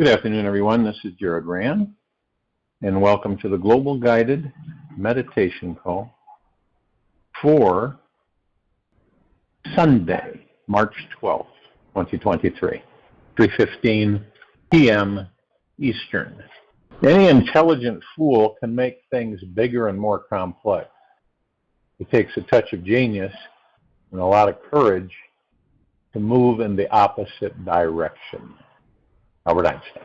Good afternoon, everyone. This is Jared Rand, and welcome to the Global Guided Meditation Call for Sunday, March 12th, 2023, 3:15 p.m. Eastern. Any intelligent fool can make things bigger and more complex. It takes a touch of genius and a lot of courage to move in the opposite direction. Albert Einstein.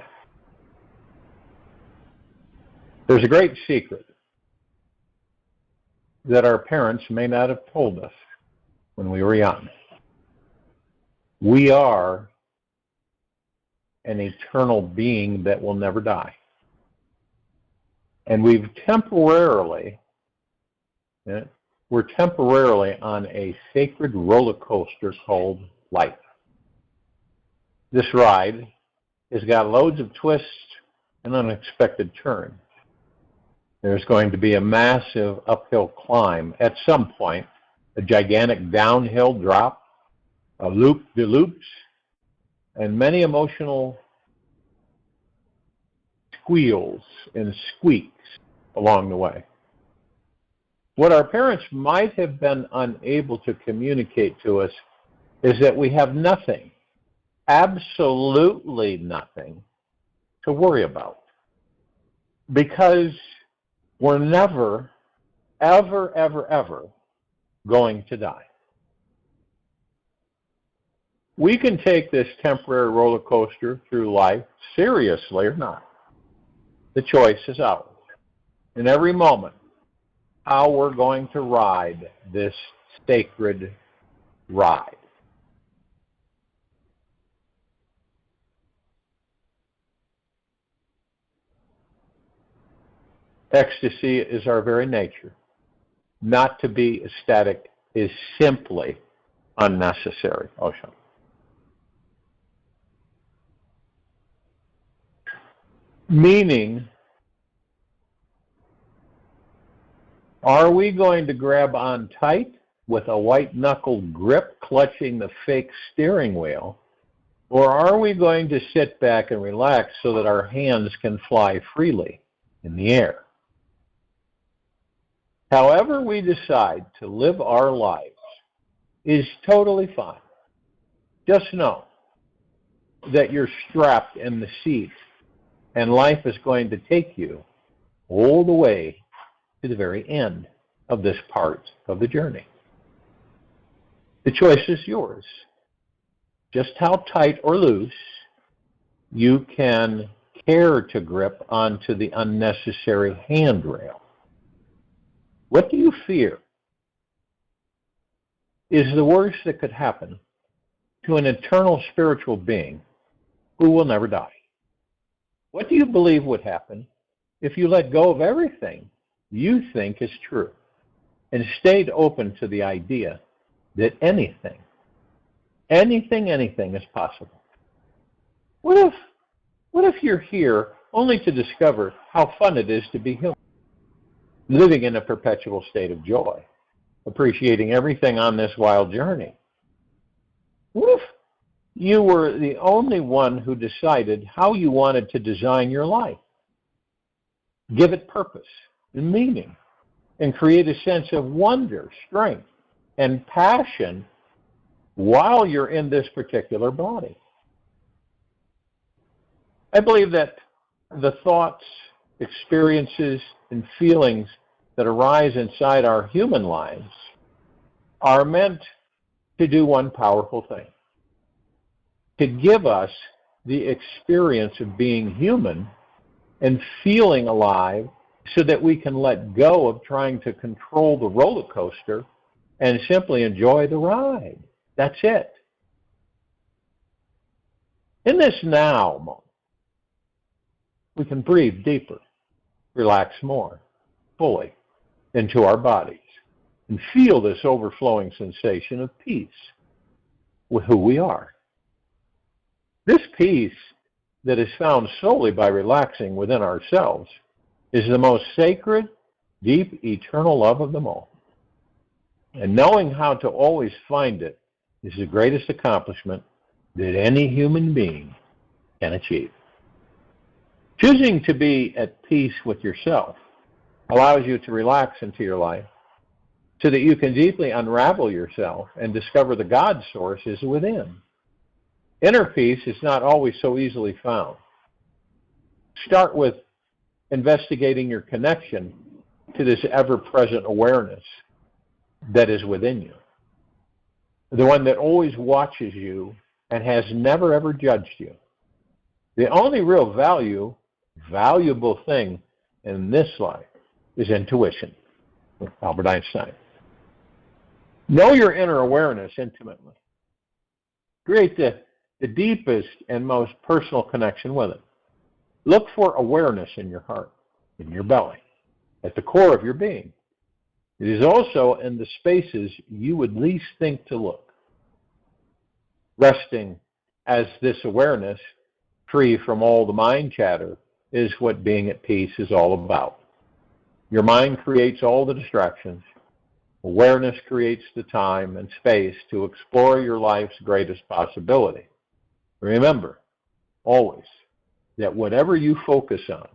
There's a great secret that our parents may not have told us when we were young. We are an eternal being that will never die. And we're temporarily on a sacred roller coaster called life. This ride has got loads of twists and unexpected turns. There's going to be a massive uphill climb at some point, a gigantic downhill drop, a loop-de-loops, and many emotional squeals and squeaks along the way. What our parents might have been unable to communicate to us is that we have nothing, absolutely nothing, to worry about. Because we're never, ever, ever, ever going to die. We can take this temporary roller coaster through life seriously or not. The choice is ours. In every moment, how we're going to ride this sacred ride. Ecstasy is our very nature. Not to be ecstatic is simply unnecessary. Osho. Meaning, are we going to grab on tight with a white-knuckled grip clutching the fake steering wheel, or are we going to sit back and relax so that our hands can fly freely in the air? However we decide to live our lives is totally fine. Just know that you're strapped in the seat and life is going to take you all the way to the very end of this part of the journey. The choice is yours. Just how tight or loose you can care to grip onto the unnecessary handrail. What do you fear is the worst that could happen to an eternal spiritual being who will never die? What do you believe would happen if you let go of everything you think is true and stayed open to the idea that anything is possible? What if you're here only to discover how fun it is to be human? Living in a perpetual state of joy, appreciating everything on this wild journey. What if you were the only one who decided how you wanted to design your life, give it purpose and meaning, and create a sense of wonder, strength, and passion while you're in this particular body? I believe that the thoughts, experiences, and feelings that arise inside our human lives are meant to do one powerful thing: to give us the experience of being human and feeling alive so that we can let go of trying to control the roller coaster and simply enjoy the ride. That's it. In this now moment, we can breathe deeper, relax more fully into our bodies, and feel this overflowing sensation of peace with who we are. This peace that is found solely by relaxing within ourselves is the most sacred, deep, eternal love of them all. And knowing how to always find it is the greatest accomplishment that any human being can achieve. Choosing to be at peace with yourself allows you to relax into your life so that you can deeply unravel yourself and discover the God source is within. Inner peace is not always so easily found. Start with investigating your connection to this ever-present awareness that is within you. The one that always watches you and has never ever judged you. The only real valuable thing in this life is intuition. Albert Einstein. Know your inner awareness intimately. Create the deepest and most personal connection with it. Look for awareness in your heart, in your belly, at the core of your being. It is also in the spaces you would least think to look. Resting as this awareness, free from all the mind chatter, is what being at peace is all about. Your mind creates all the distractions. Awareness creates the time and space to explore your life's greatest possibility. Remember, always, that whatever you focus on,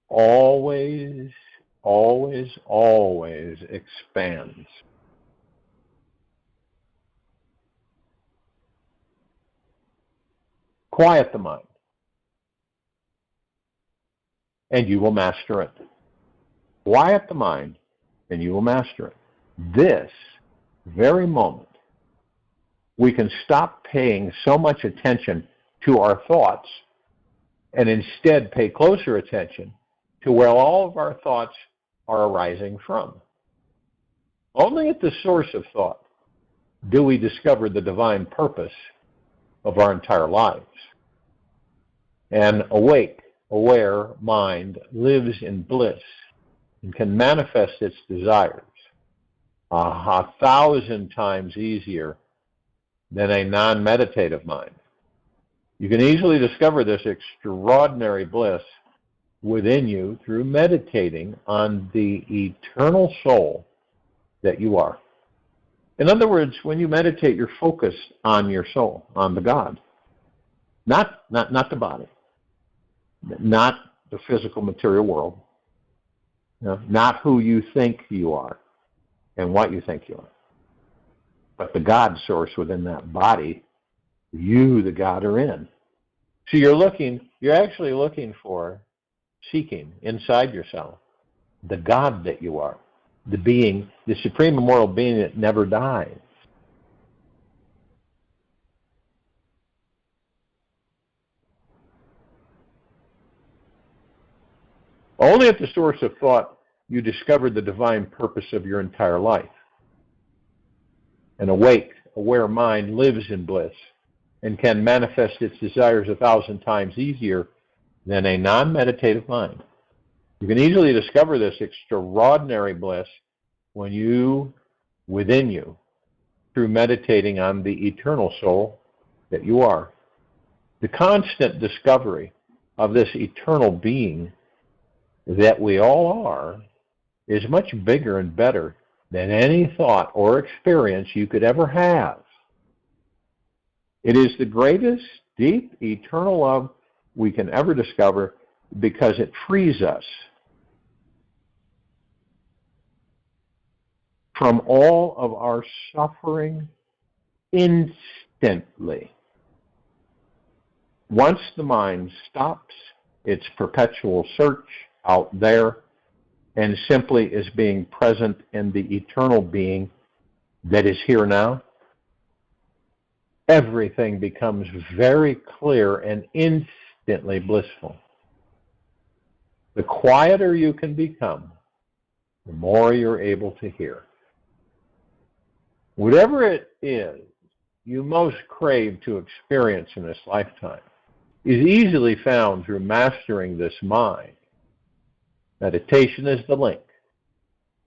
always, always, always expands. Quiet the mind, and you will master it. Quiet the mind, and you will master it. This very moment, we can stop paying so much attention to our thoughts and instead pay closer attention to where all of our thoughts are arising from. Only at the source of thought do we discover the divine purpose of our entire lives. An awake, aware mind lives in bliss and can manifest its desires 1,000 times easier than a non-meditative mind. You can easily discover this extraordinary bliss within you through meditating on the eternal soul that you are. In other words, when you meditate, you're focused on your soul, on the God, not the body, not the physical material world, not who you think you are and what you think you are, but the God source within that body you, the God, are in. So you're actually looking for, seeking inside yourself, the God that you are, the being, the supreme immortal being that never dies. Only at the source of thought you discover the divine purpose of your entire life. An awake, aware mind lives in bliss and can manifest its desires 1,000 times easier than a non-meditative mind. You can easily discover this extraordinary bliss when you, within you, through meditating on the eternal soul that you are. The constant discovery of this eternal being that we all are is much bigger and better than any thought or experience you could ever have. It is the greatest, deep, eternal love we can ever discover because it frees us from all of our suffering instantly. Once the mind stops its perpetual search out there and simply is being present in the eternal being that is here now, everything becomes very clear and instantly blissful. The quieter you can become, the more you're able to hear. Whatever it is you most crave to experience in this lifetime is easily found through mastering this mind. Meditation is the link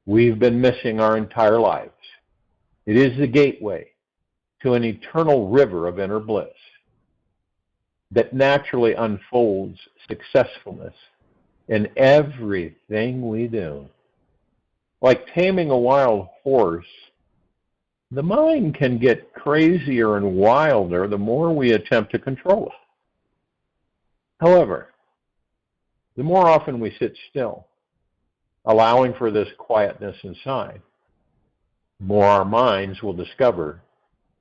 we've been missing our entire lives. It is the gateway to an eternal river of inner bliss that naturally unfolds successfulness in everything we do. Like taming a wild horse, the mind can get crazier and wilder the more we attempt to control it. However, the more often we sit still, allowing for this quietness inside, the more our minds will discover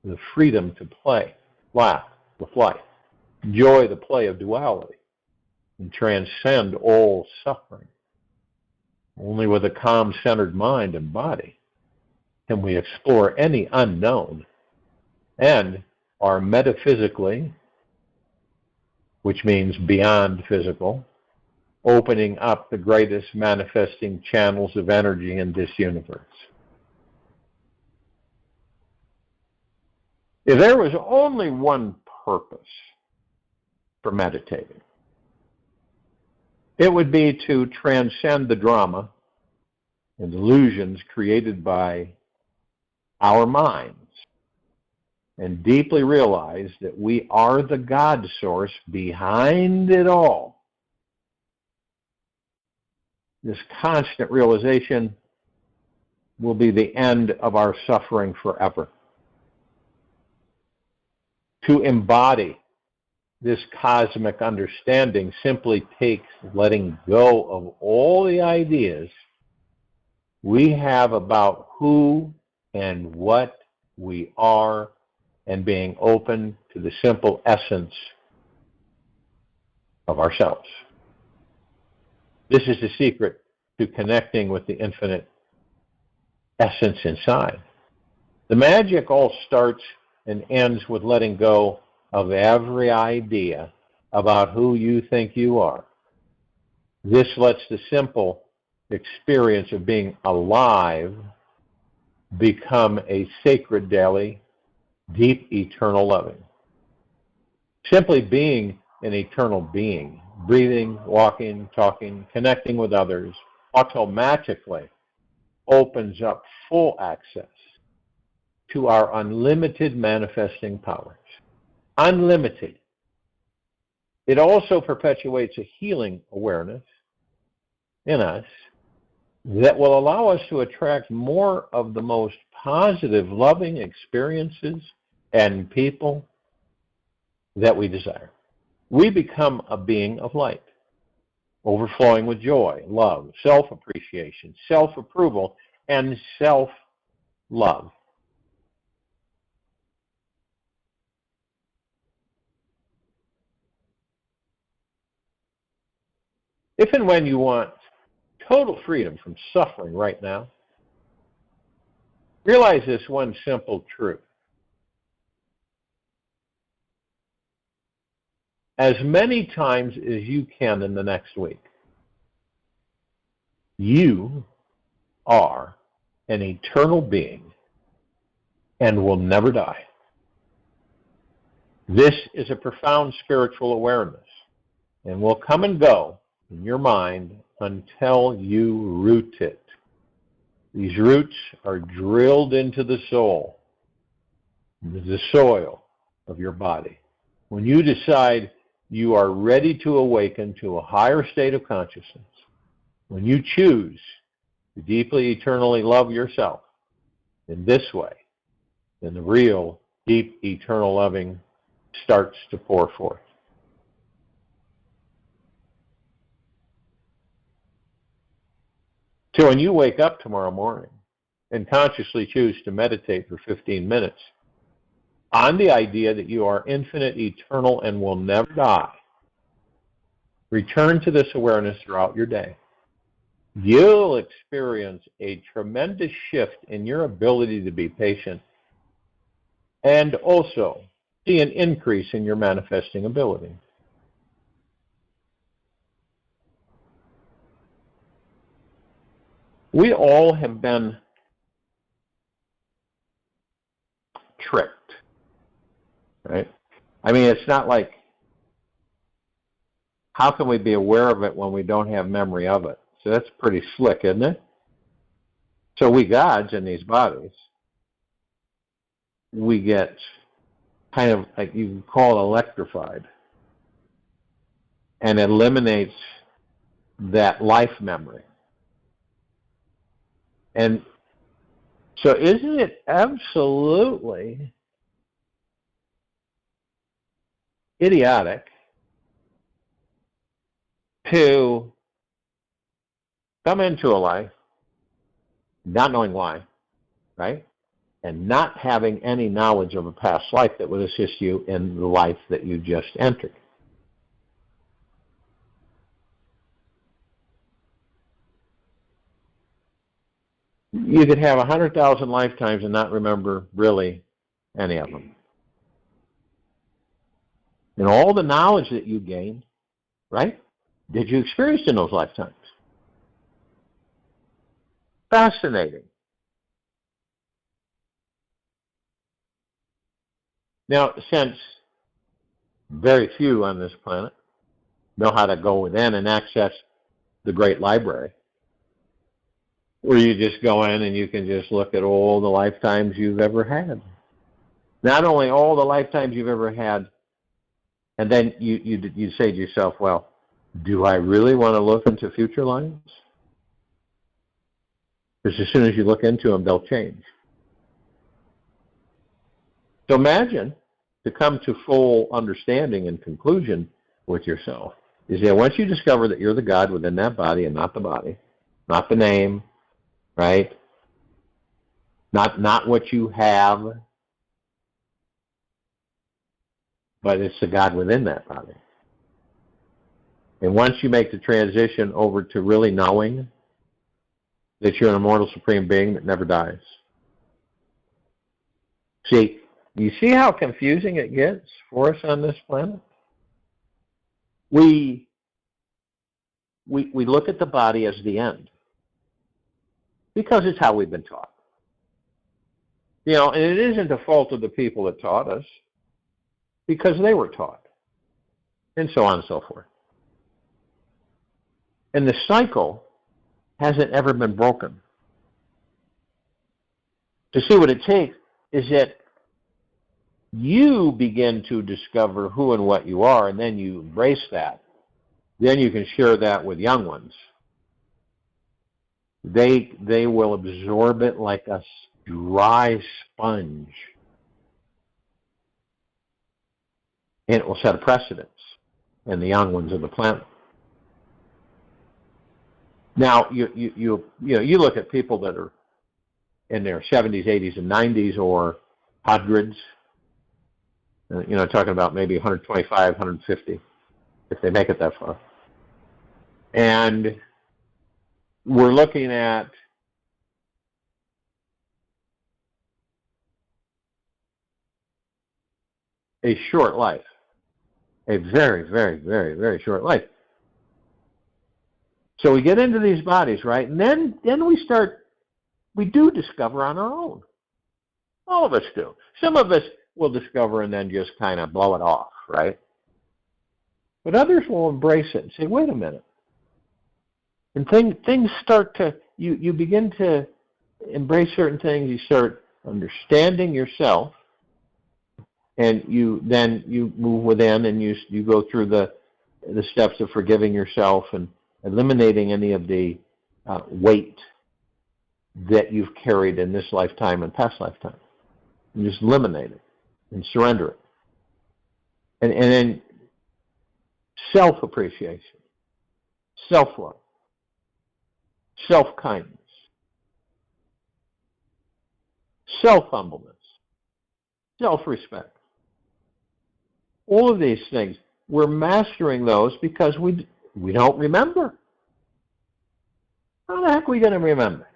the freedom to play, laugh with life, enjoy the play of duality, and transcend all suffering. Only with a calm, centered mind and body can we explore any unknown and are metaphysically, which means beyond physical, opening up the greatest manifesting channels of energy in this universe. If there was only one purpose for meditating, it would be to transcend the drama and illusions created by our minds and deeply realize that we are the God source behind it all. This constant realization will be the end of our suffering forever. To embody this cosmic understanding simply takes letting go of all the ideas we have about who and what we are and being open to the simple essence of ourselves. This is the secret to connecting with the infinite essence inside. The magic all starts and ends with letting go of every idea about who you think you are. This lets the simple experience of being alive become a sacred daily, deep, eternal loving. Simply being an eternal being, breathing, walking, talking, connecting with others, automatically opens up full access to our unlimited manifesting powers. Unlimited. It also perpetuates a healing awareness in us that will allow us to attract more of the most positive, loving experiences and people that we desire. We become a being of light, overflowing with joy, love, self-appreciation, self-approval, and self-love. If and when you want total freedom from suffering right now, realize this one simple truth. As many times as you can in the next week, you are an eternal being and will never die. This is a profound spiritual awareness and will come and go in your mind until you root it. These roots are drilled into the soul, the soil of your body. When you decide you are ready to awaken to a higher state of consciousness, when you choose to deeply, eternally love yourself in this way, then the real, deep, eternal loving starts to pour forth. So when you wake up tomorrow morning and consciously choose to meditate for 15 minutes on the idea that you are infinite, eternal, and will never die, return to this awareness throughout your day. You'll experience a tremendous shift in your ability to be patient and also see an increase in your manifesting ability. We all have been tricked, right? I mean, it's not like, how can we be aware of it when we don't have memory of it? So that's pretty slick, isn't it? So we gods in these bodies, we get kind of, like you can call it, electrified, and it eliminates that life memory. And so isn't it absolutely idiotic to come into a life not knowing why, right? And not having any knowledge of a past life that would assist you in the life that you just entered. You could have 100,000 lifetimes and not remember really any of them. And all the knowledge that you gained, right? Did you experience in those lifetimes? Fascinating. Now, since very few on this planet know how to go within and access the great library, where you just go in and you can just look at all the lifetimes you've ever had. Not only all the lifetimes you've ever had, and then you say to yourself, well, do I really want to look into future lives? Because as soon as you look into them, they'll change. So imagine, to come to full understanding and conclusion with yourself, is that once you discover that you're the God within that body and not the body, not the name, right? Not what you have, but it's the God within that body. And once you make the transition over to really knowing that you're an immortal supreme being that never dies. See, you see how confusing it gets for us on this planet? We look at the body as the end because it's how we've been taught. You know, and it isn't the fault of the people that taught us because they were taught, and so on and so forth. And the cycle hasn't ever been broken. To see what it takes is that you begin to discover who and what you are, and then you embrace that. Then you can share that with young ones. They will absorb it like a dry sponge. And it will set a precedence in the young ones of the planet. Now, you look at people that are in their 70s, 80s, and 90s, or hundreds, talking about maybe 125, 150, if they make it that far. And we're looking at a short life, a very, very, very, very short life. So we get into these bodies, right? And then we do discover on our own. All of us do. Some of us will discover and then just kind of blow it off, right? But others will embrace it and say, wait a minute. And things start to, you begin to embrace certain things. You start understanding yourself, and you move within, and you go through the steps of forgiving yourself and eliminating any of the weight that you've carried in this lifetime and past lifetime. You just eliminate it and surrender it. And then self-appreciation, self-love, self-kindness, self-humbleness, self-respect. All of these things, we're mastering those because we don't remember. How the heck are we going to remember?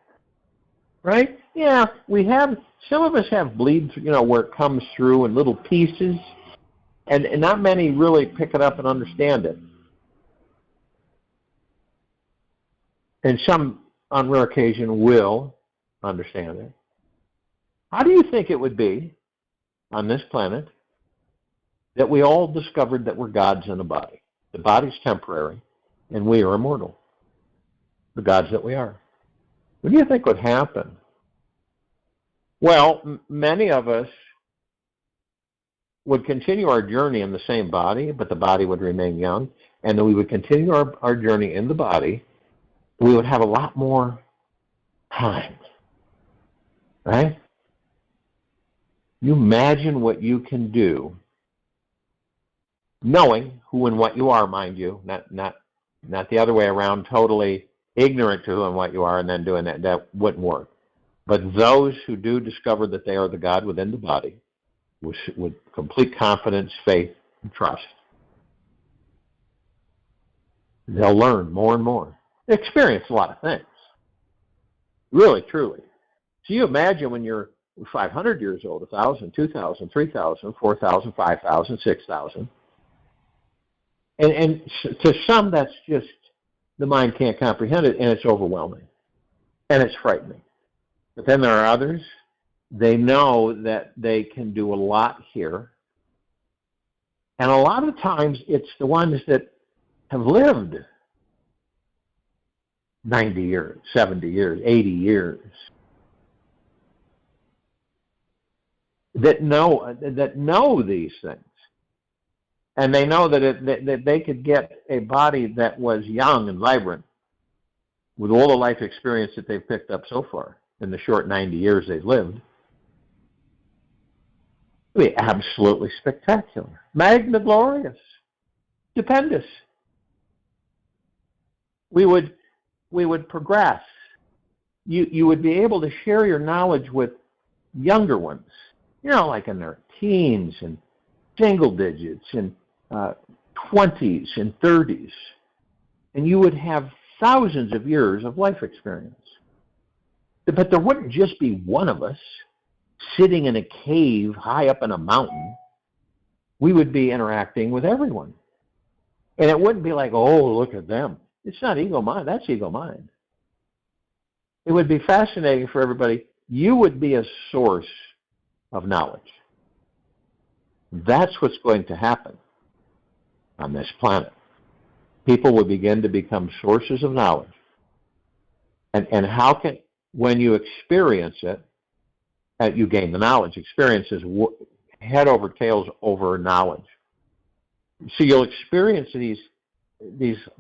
Right? Yeah, some of us have bleeds, where it comes through in little pieces, and not many really pick it up and understand it. And some, on rare occasion, will understand it. How do you think it would be on this planet that we all discovered that we're gods in a body? The body's temporary, and we are immortal. The gods that we are. What do you think would happen? Well, many of us would continue our journey in the same body, but the body would remain young, and then we would continue our journey in the body. We would have a lot more time, right? You imagine what you can do, knowing who and what you are, mind you, not not the other way around, totally ignorant to who and what you are and then doing that. That wouldn't work. But those who do discover that they are the God within the body, with complete confidence, faith, and trust, they'll learn more and more. They experience a lot of things. Really, truly. So you imagine when you're 500 years old, 1,000, 2,000, 3,000, 4,000, 5,000, 6,000. And to some, that's just, the mind can't comprehend it, and it's overwhelming. And it's frightening. But then there are others, they know that they can do a lot here. And a lot of times, it's the ones that have lived 90 years, 70 years, 80 years, that know these things. And they know that they could get a body that was young and vibrant with all the life experience that they've picked up so far in the short 90 years they've lived. It would be absolutely spectacular. Magna glorious. Stupendous. We would progress. You would be able to share your knowledge with younger ones, like in their teens and single digits and 20s and 30s. And you would have thousands of years of life experience. But there wouldn't just be one of us sitting in a cave high up in a mountain. We would be interacting with everyone. And it wouldn't be like, oh, look at them. It's not ego mind. That's ego mind. It would be fascinating for everybody. You would be a source of knowledge. That's what's going to happen on this planet. People will begin to become sources of knowledge. And how can, when you experience it, you gain the knowledge. Experience is head over tails over knowledge. So you'll experience these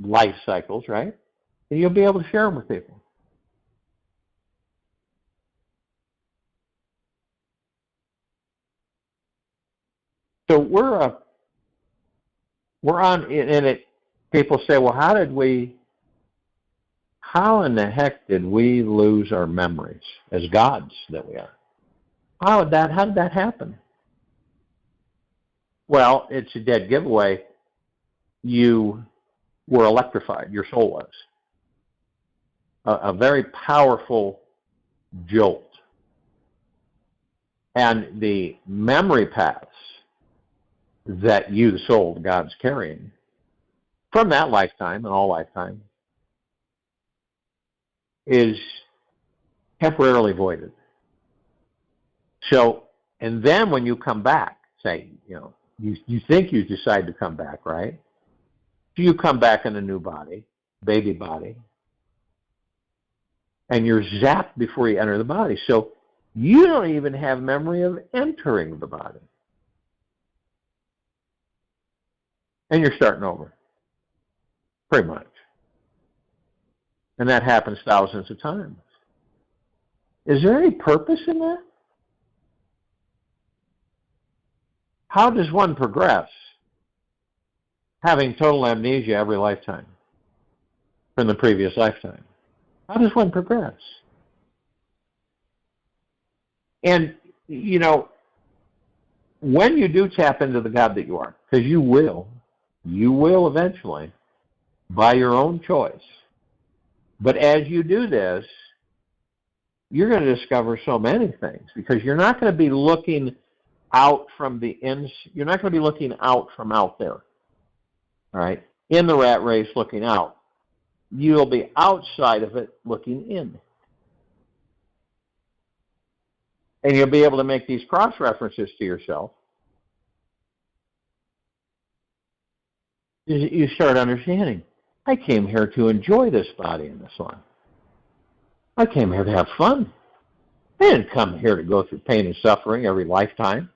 life cycles, right? And you'll be able to share them with people. So we're on, and it. People say, well, how in the heck did we lose our memories as gods that we are? How did that happen? Well, it's a dead giveaway. You were electrified. Your soul was. A very powerful jolt. And the memory paths that you, the soul, the God's carrying, from that lifetime and all lifetime, is temporarily voided. So, and then when you come back, say, you think you decide to come back, right? So you come back in a new body, baby body, and you're zapped before you enter the body. So you don't even have memory of entering the body. And you're starting over. Pretty much. And that happens thousands of times. Is there any purpose in that? How does one progress having total amnesia every lifetime from the previous lifetime? How does one progress? And, when you do tap into the God that you are, because you will eventually, by your own choice. But as you do this, you're going to discover so many things, because you're not going to be looking out from you're not going to be looking out from out there. All right? In the rat race looking out. You'll be outside of it looking in. And you'll be able to make these cross-references to yourself. You start understanding, I came here to enjoy this body and this life. I came here to have fun. I didn't come here to go through pain and suffering every lifetime.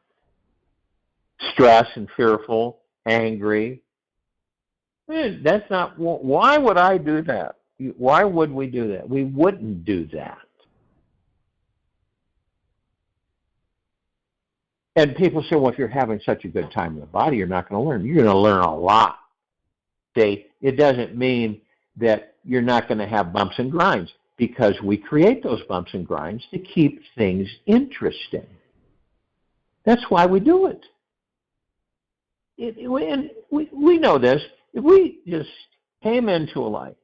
Stress and fearful, angry. That's not, why would I do that? Why would we do that? We wouldn't do that. And people say, well, if you're having such a good time in the body, you're not going to learn. You're going to learn a lot. See, it doesn't mean that you're not going to have bumps and grinds, because we create those bumps and grinds to keep things interesting. That's why we do it. And we know this. If we just came into a life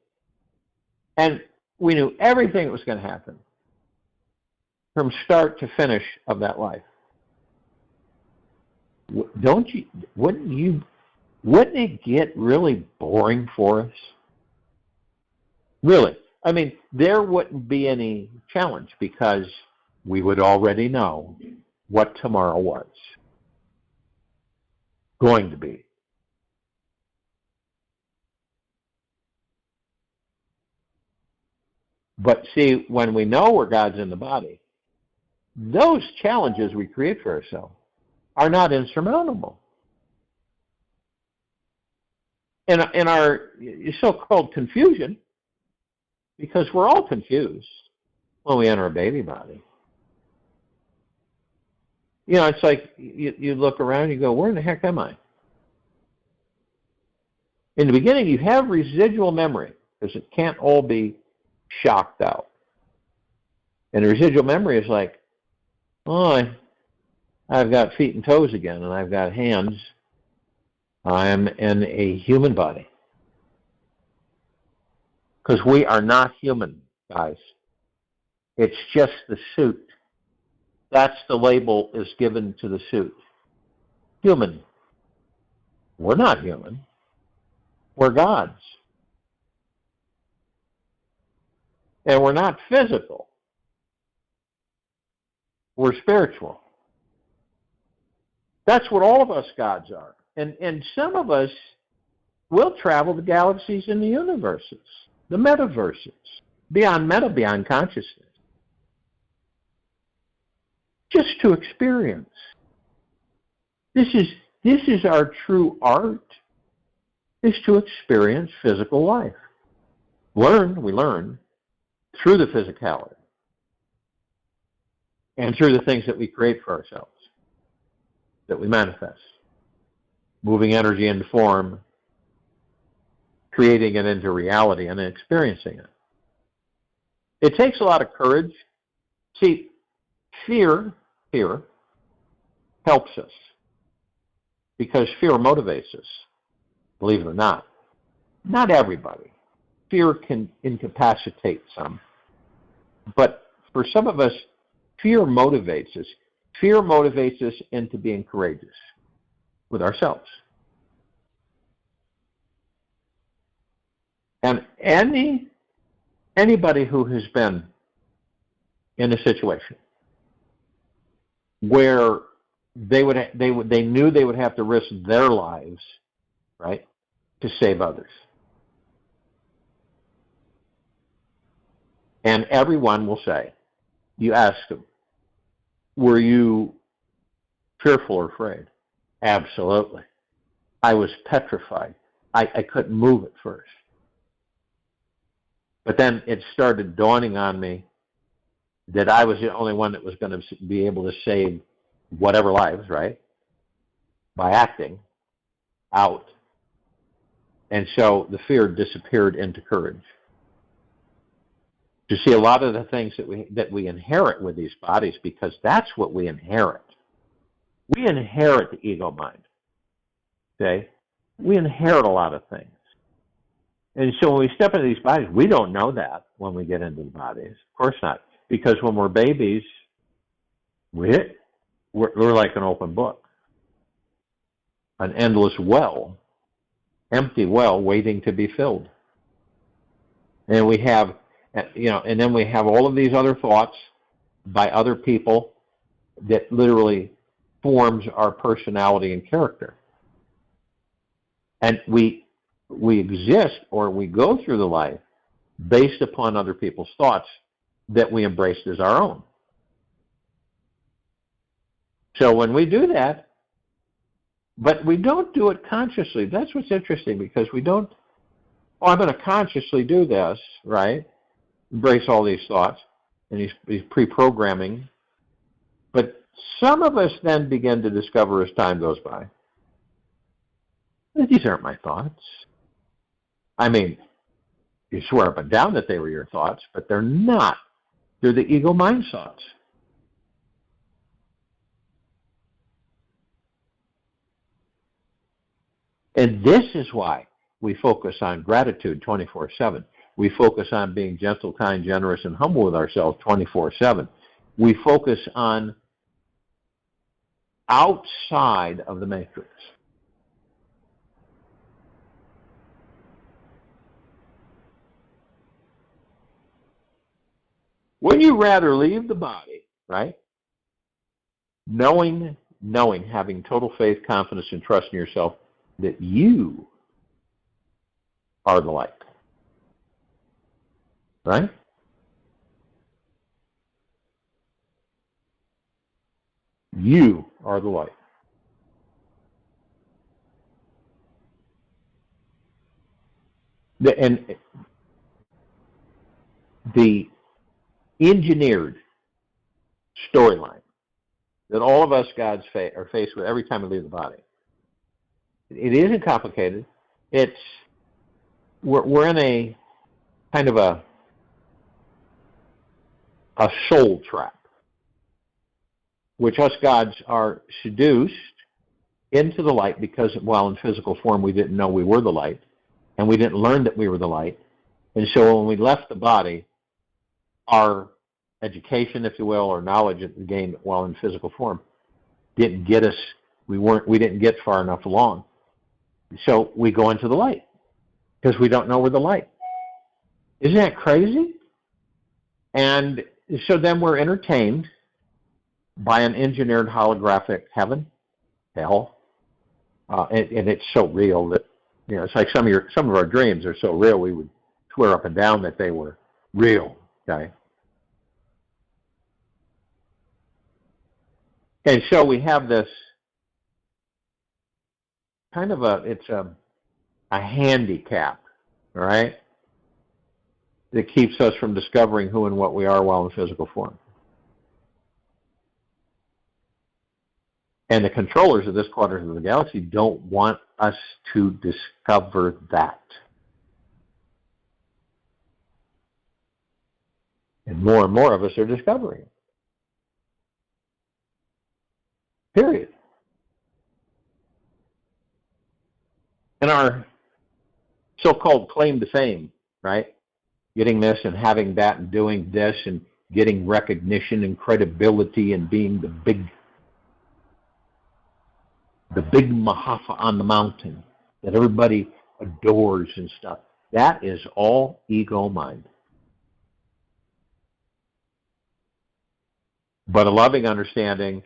and we knew everything that was going to happen from start to finish of that life, wouldn't it get really boring for us? Really. I mean, there wouldn't be any challenge, because we would already know what tomorrow was going to be. But see, when we know we're God's in the body, those challenges we create for ourselves are not insurmountable. In our so-called confusion, because we're all confused when we enter a baby body. You know, it's like you look around and you go, where in the heck am I? In the beginning, you have residual memory, because it can't all be shocked out. And the residual memory is like, oh, I've got feet and toes again, and I've got hands. I'm in a human body. Because we are not human, guys. It's just the suit. That's the label is given to the suit. Human. We're not human. We're God's. And we're not physical. We're spiritual. That's what all of us gods are. And some of us will travel the galaxies and the universes, the metaverses, beyond meta, beyond consciousness, just to experience. This is our true art, is to experience physical life. We learn through the physicality and through the things that we create for ourselves, that we manifest, moving energy into form, creating it into reality, and experiencing it. It takes a lot of courage. See, fear helps us, because fear motivates us, believe it or not. Not everybody. Fear can incapacitate some. But for some of us, fear motivates us. Fear motivates us into being courageous with ourselves. And anybody who has been in a situation where they knew they would have to risk their lives, right, to save others. And everyone will say, you ask them, were you fearful or afraid? Absolutely. I was petrified. I couldn't move at first. But then it started dawning on me that I was the only one that was going to be able to save whatever lives, right, by acting out. And so the fear disappeared into courage. To see a lot of the things that we inherit with these bodies, because that's what we inherit. We inherit the ego mind. Okay? We inherit a lot of things. And so when we step into these bodies, we don't know that when we get into the bodies. Of course not. Because when we're babies, we're like an open book. An endless well, empty well waiting to be filled. And we have, and then we have all of these other thoughts by other people that literally forms our personality and character. And we exist, or we go through the life based upon other people's thoughts that we embraced as our own. So when we do that, but we don't do it consciously. That's what's interesting, because we don't, I'm going to consciously do this, right? Embrace all these thoughts and these pre-programming. But some of us then begin to discover as time goes by, these aren't my thoughts. I mean, you swear up and down that they were your thoughts, but they're not. They're the ego mind thoughts. And this is why we focus on gratitude 24/7. We focus on being gentle, kind, generous, and humble with ourselves 24/7. We focus on outside of the matrix. When you rather leave the body, right? Knowing, having total faith, confidence, and trust in yourself that you are the light, right? You are the light. And the engineered storyline that all of us gods are faced with every time we leave the body. It isn't complicated. We're in a kind of a soul trap, which us gods are seduced into the light because while in physical form we didn't know we were the light, and we didn't learn that we were the light. And so when we left the body, our education, if you will, or knowledge that we gained while in physical form didn't get us, we didn't get far enough along. So we go into the light because we don't know we're the light. Isn't that crazy? And so then we're entertained by an engineered holographic heaven, hell, and it's so real that, you know, it's like some of our dreams are so real we would swear up and down that they were real. Okay. And so we have this kind of a handicap, all right, that keeps us from discovering who and what we are while in physical form. And the controllers of this quadrant of the galaxy don't want us to discover that. And more of us are discovering it. Period. And our so-called claim to fame, right? Getting this and having that and doing this and getting recognition and credibility and being the big Mahafa on the mountain that everybody adores and stuff. That is all ego mind. But a loving understanding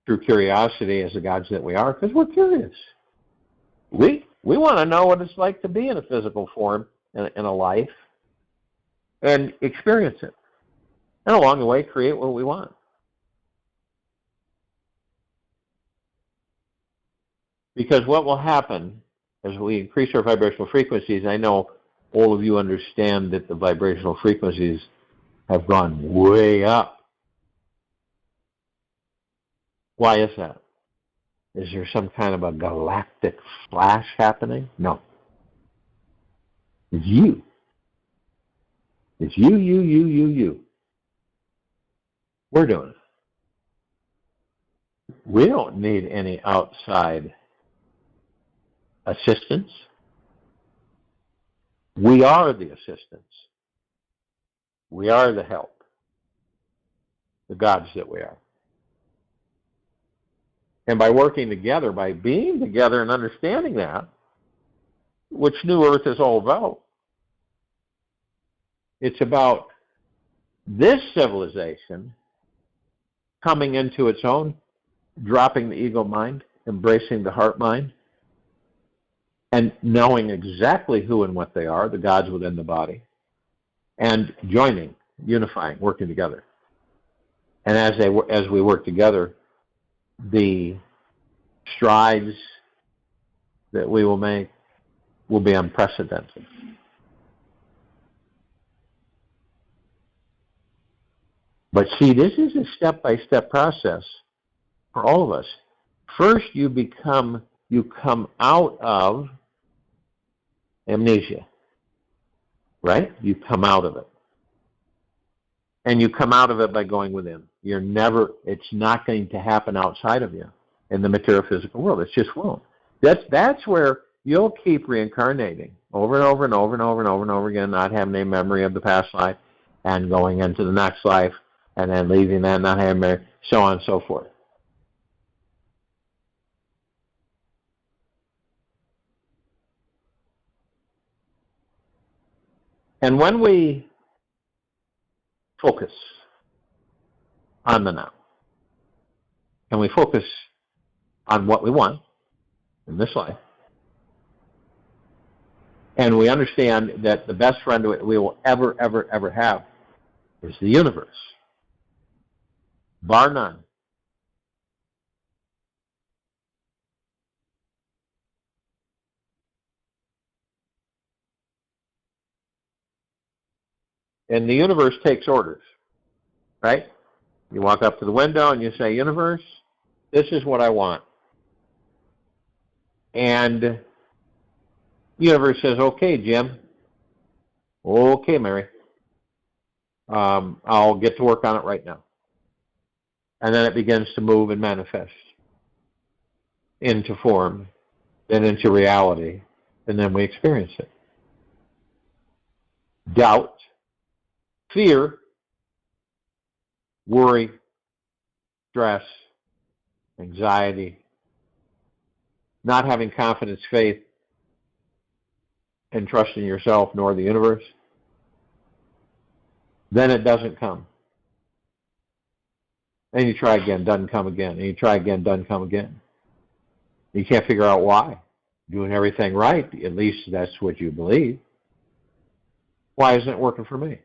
through curiosity as the gods that we are, because we're curious. We want to know what it's like to be in a physical form in a life and experience it. And along the way, create what we want. Because what will happen as we increase our vibrational frequencies, I know all of you understand that the vibrational frequencies have gone way up. Why is that? Is there some kind of a galactic flash happening? No. It's you. It's you. We're doing it. We don't need any outside assistance. We are the assistance. We are the help. The gods that we are. And by working together, by being together and understanding that, which New Earth is all about, it's about this civilization coming into its own, dropping the ego mind, embracing the heart mind, and knowing exactly who and what they are, the gods within the body, and joining, unifying, working together. And as we work together, the strides that we will make will be unprecedented. But see, this is a step-by-step process for all of us. First, you come out of amnesia. right? You come out of it. And you come out of it by going within. It's not going to happen outside of you in the material physical world. It just won't. That's where you'll keep reincarnating over and over and over and over and over and over again, not having any memory of the past life, and going into the next life, and then leaving that, not having memory, so on and so forth. And when we focus on the now, and we focus on what we want in this life, and we understand that the best friend we will ever, ever, ever have is the universe, bar none. And the universe takes orders, right? You walk up to the window and you say, universe, this is what I want. And the universe says, okay, Jim. Okay, Mary. I'll get to work on it right now. And then it begins to move and manifest into form, then into reality, and then we experience it. Doubt, fear, worry, stress, anxiety, not having confidence, faith, and trust in yourself nor the universe, then it doesn't come. And you try again, doesn't come again. And you try again, doesn't come again. You can't figure out why. Doing everything right, at least that's what you believe. Why isn't it working for me?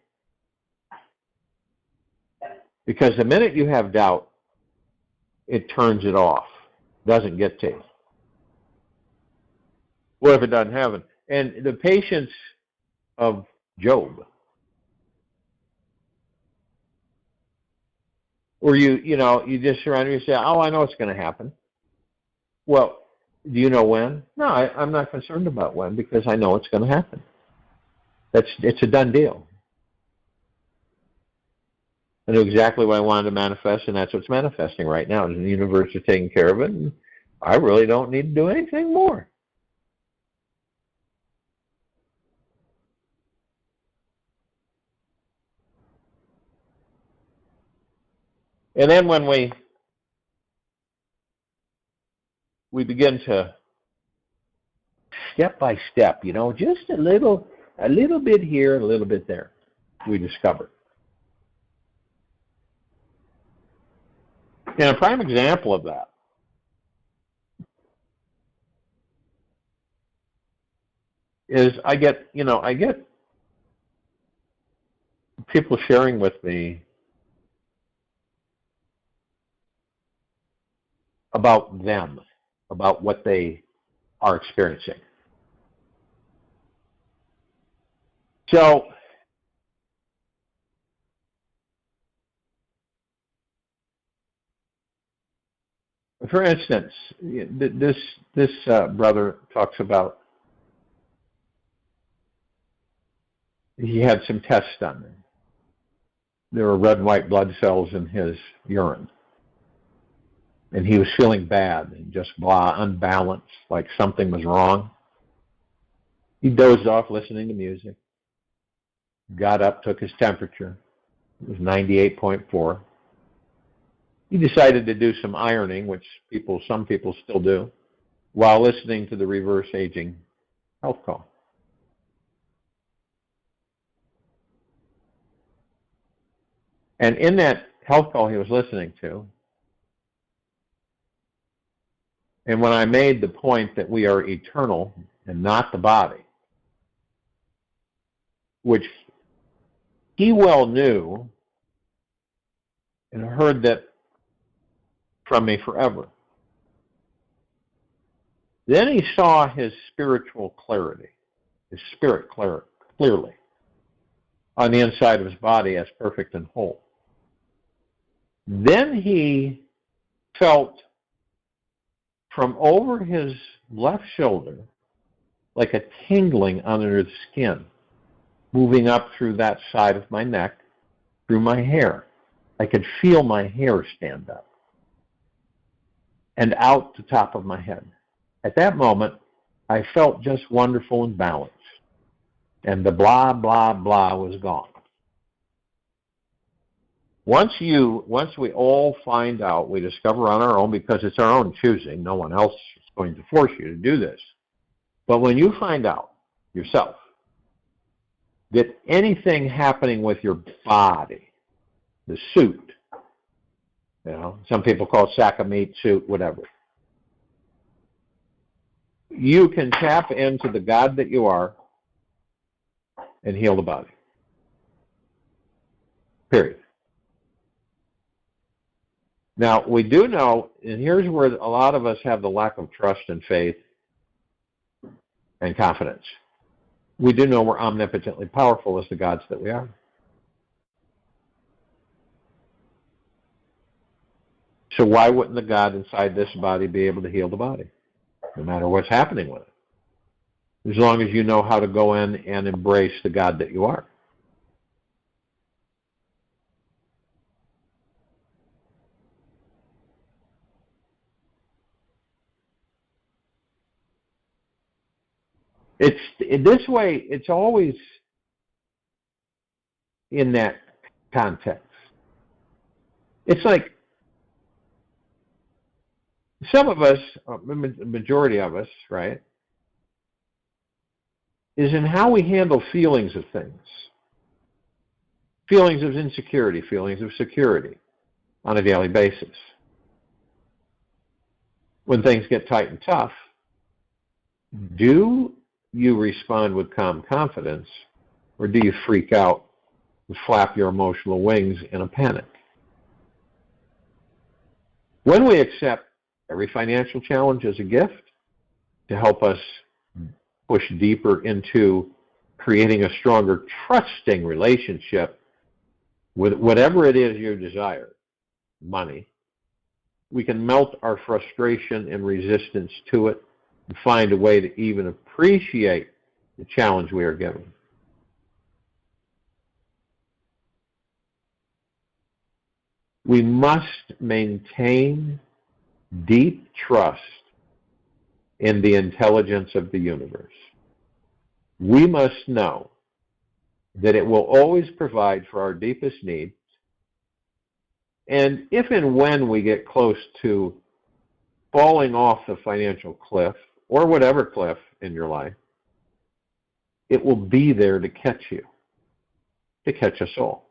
Because the minute you have doubt, it turns it off. Doesn't get to you. What if it doesn't happen? And the patience of Job, where you just surround you and say, oh, I know it's going to happen. Well, do you know when? No, I'm not concerned about when, because I know it's going to happen. It's a done deal. I knew exactly what I wanted to manifest, and that's what's manifesting right now. And the universe is taking care of it, and I really don't need to do anything more. And then when we begin to step by step, just a little bit here, a little bit there, we discover. And a prime example of that is I get people sharing with me about them, about what they are experiencing. So, for instance, this brother talks about he had some tests done. There were red and white blood cells in his urine. And he was feeling bad and just unbalanced, like something was wrong. He dozed off listening to music, got up, took his temperature. It was 98.4. He decided to do some ironing, which some people still do, while listening to the reverse aging health call. And in that health call he was listening to, and when I made the point that we are eternal and not the body, which he well knew and heard that from me forever, then he saw his spiritual clarity, his spirit clearly on the inside of his body as perfect and whole. Then he felt from over his left shoulder like a tingling under the skin, moving up through that side of my neck, through my hair. I could feel my hair stand up and out the top of my head. At that moment, I felt just wonderful and balanced. And the blah, blah, blah was gone. Once we all find out, we discover on our own, because it's our own choosing, no one else is going to force you to do this. But when you find out yourself that anything happening with your body, the suit, some people call it sack of meat, suit, whatever, you can tap into the God that you are and heal the body. Period. Now, we do know, and here's where a lot of us have the lack of trust and faith and confidence. We do know we're omnipotently powerful as the gods that we are. So why wouldn't the God inside this body be able to heal the body, no matter what's happening with it? As long as you know how to go in and embrace the God that you are. It's this way, it's always in that context. It's like some of us, the majority of us, right, is in how we handle feelings of things. Feelings of insecurity, feelings of security on a daily basis. When things get tight and tough, do you respond with calm confidence, or do you freak out and flap your emotional wings in a panic? When we accept every financial challenge as a gift to help us push deeper into creating a stronger, trusting relationship with whatever it is you desire, money, we can melt our frustration and resistance to it and find a way to even appreciate the challenge we are given. We must maintain deep trust in the intelligence of the universe. We must know that it will always provide for our deepest needs. And if and when we get close to falling off the financial cliff, or whatever cliff in your life, it will be there to catch you, to catch us all.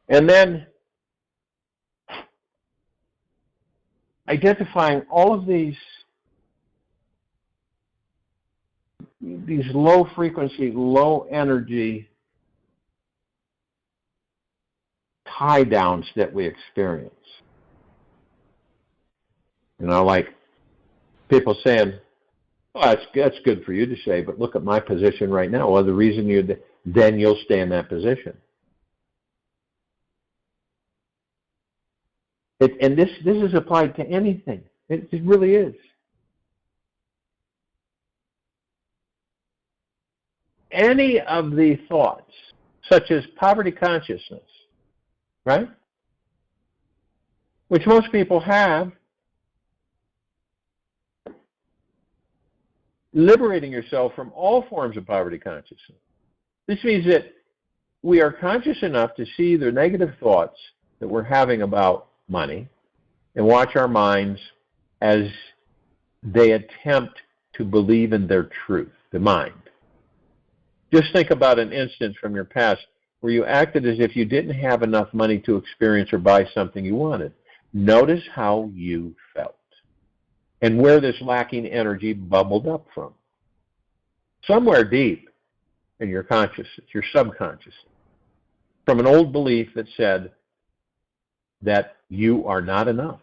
And then identifying all of these low frequency, low energy tie downs that we experience. Like people saying, "Oh, that's good for you to say, but look at my position right now." Well, the reason then you'll stay in that position. And this is applied to anything. It really is. Any of the thoughts, such as poverty consciousness, right? Which most people have, liberating yourself from all forms of poverty consciousness. This means that we are conscious enough to see the negative thoughts that we're having about money and watch our minds as they attempt to believe in their truth, the mind. Just think about an instance from your past where you acted as if you didn't have enough money to experience or buy something you wanted. Notice how you felt and where this lacking energy bubbled up from. Somewhere deep, in your consciousness, your subconscious, from an old belief that said that you are not enough.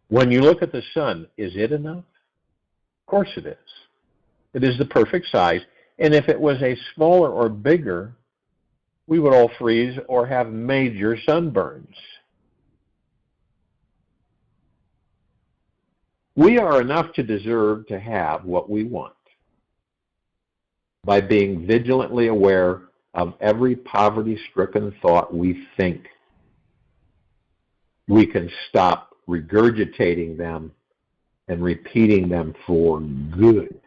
When you look at the sun, is it enough? Of course it is. It is the perfect size, and if it was a smaller or bigger, we would all freeze or have major sunburns. We are enough to deserve to have what we want by being vigilantly aware of every poverty-stricken thought we think. We can stop regurgitating them and repeating them for good.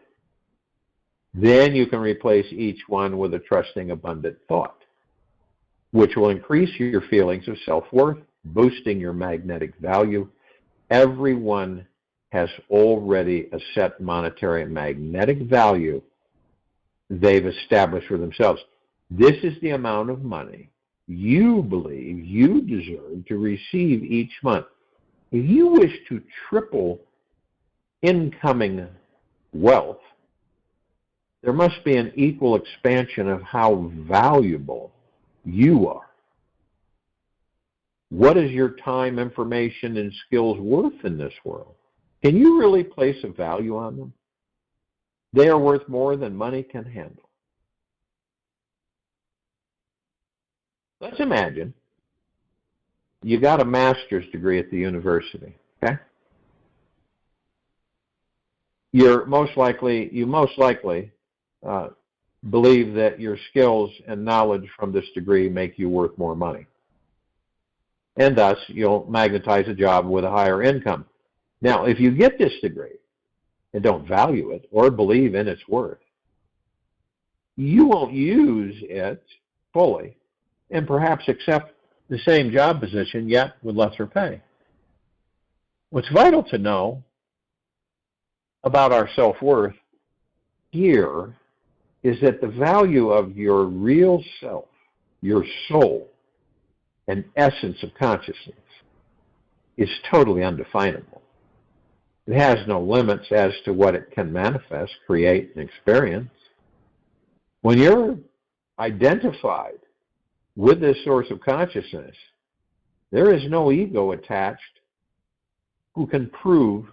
Then you can replace each one with a trusting, abundant thought, which will increase your feelings of self-worth, boosting your magnetic value. Everyone has already a set monetary and magnetic value they've established for themselves. This is the amount of money you believe you deserve to receive each month. If you wish to triple incoming wealth, there must be an equal expansion of how valuable you are. What is your time, information, and skills worth in this world? Can you really place a value on them? They are worth more than money can handle. Let's imagine you got a master's degree at the university, okay? You most likely believe that your skills and knowledge from this degree make you worth more money. And thus, you'll magnetize a job with a higher income. Now, if you get this degree and don't value it or believe in its worth, you won't use it fully and perhaps accept the same job position, yet with lesser pay. What's vital to know about our self-worth here is that the value of your real self, your soul, and essence of consciousness is totally undefinable. It has no limits as to what it can manifest, create, and experience. When you're identified with this source of consciousness, there is no ego attached who can prove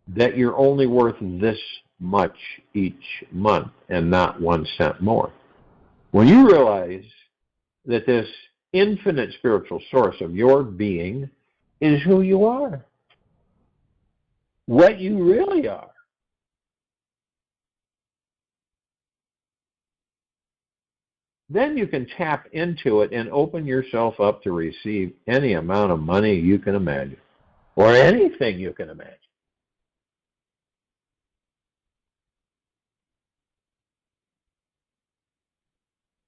that you're only worth this much each month and not 1 cent more. When you realize that this infinite spiritual source of your being is who you are, what you really are, then you can tap into it and open yourself up to receive any amount of money you can imagine, or anything you can imagine.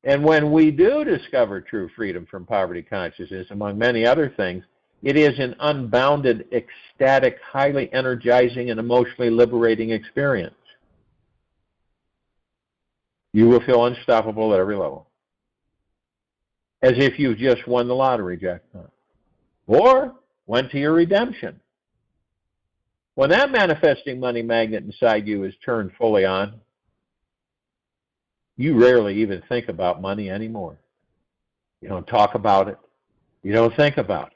And when we do discover true freedom from poverty consciousness, among many other things, it is an unbounded, ecstatic, highly energizing, and emotionally liberating experience. You will feel unstoppable at every level, as if you just won the lottery jackpot or went to your redemption. When that manifesting money magnet inside you is turned fully on, you rarely even think about money anymore. You don't talk about it. You don't think about it.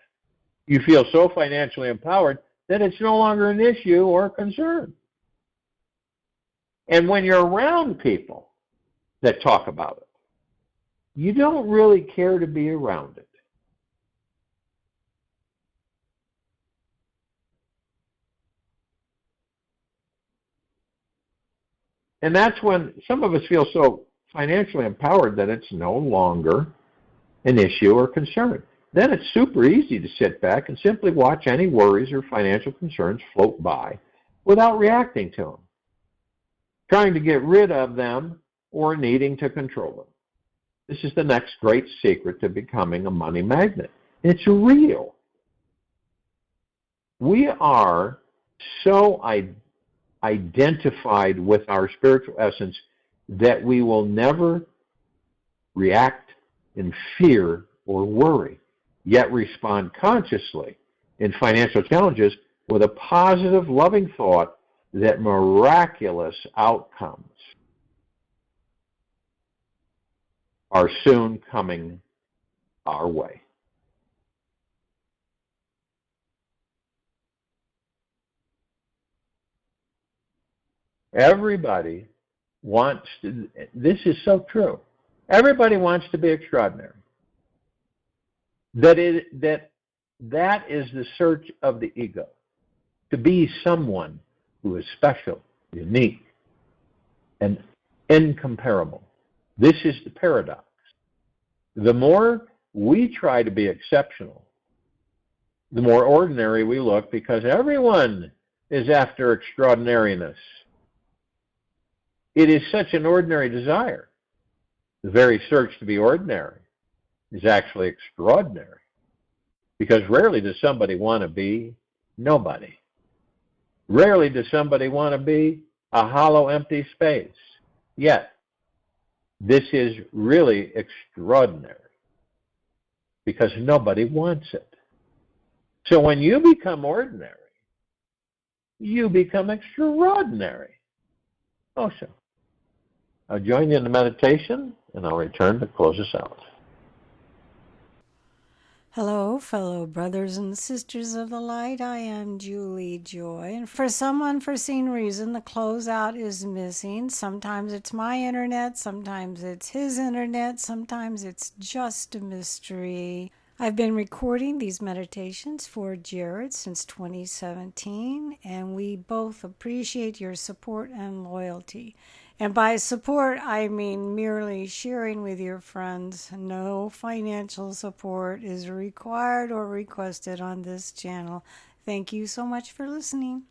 You feel so financially empowered that it's no longer an issue or concern. And when you're around people that talk about it, you don't really care to be around it. And that's when some of us feel so financially empowered that it's no longer an issue or concern. Then it's super easy to sit back and simply watch any worries or financial concerns float by without reacting to them, trying to get rid of them or needing to control them. This is the next great secret to becoming a money magnet. It's real. We are so identified with our spiritual essence that we will never react in fear or worry, yet respond consciously in financial challenges with a positive, loving thought that miraculous outcomes are soon coming our way. Everybody wants to, this is so true. Everybody wants to be extraordinary. That is the search of the ego, to be someone who is special, unique, and incomparable. This is the paradox. The more we try to be exceptional, the more ordinary we look, because everyone is after extraordinariness. It is such an ordinary desire. The very search to be ordinary is actually extraordinary, because rarely does somebody want to be nobody. Rarely does somebody want to be a hollow, empty space. Yet, this is really extraordinary, because nobody wants it. So when you become ordinary, you become extraordinary. Oh, so I'll join you in the meditation, and I'll return to close us out. Hello, fellow brothers and sisters of the light. I am Julie Joy, and for some unforeseen reason, the closeout is missing. Sometimes it's my internet, sometimes it's his internet, sometimes it's just a mystery. I've been recording these meditations for Jared since 2017, and we both appreciate your support and loyalty. And by support, I mean merely sharing with your friends. No financial support is required or requested on this channel. Thank you so much for listening.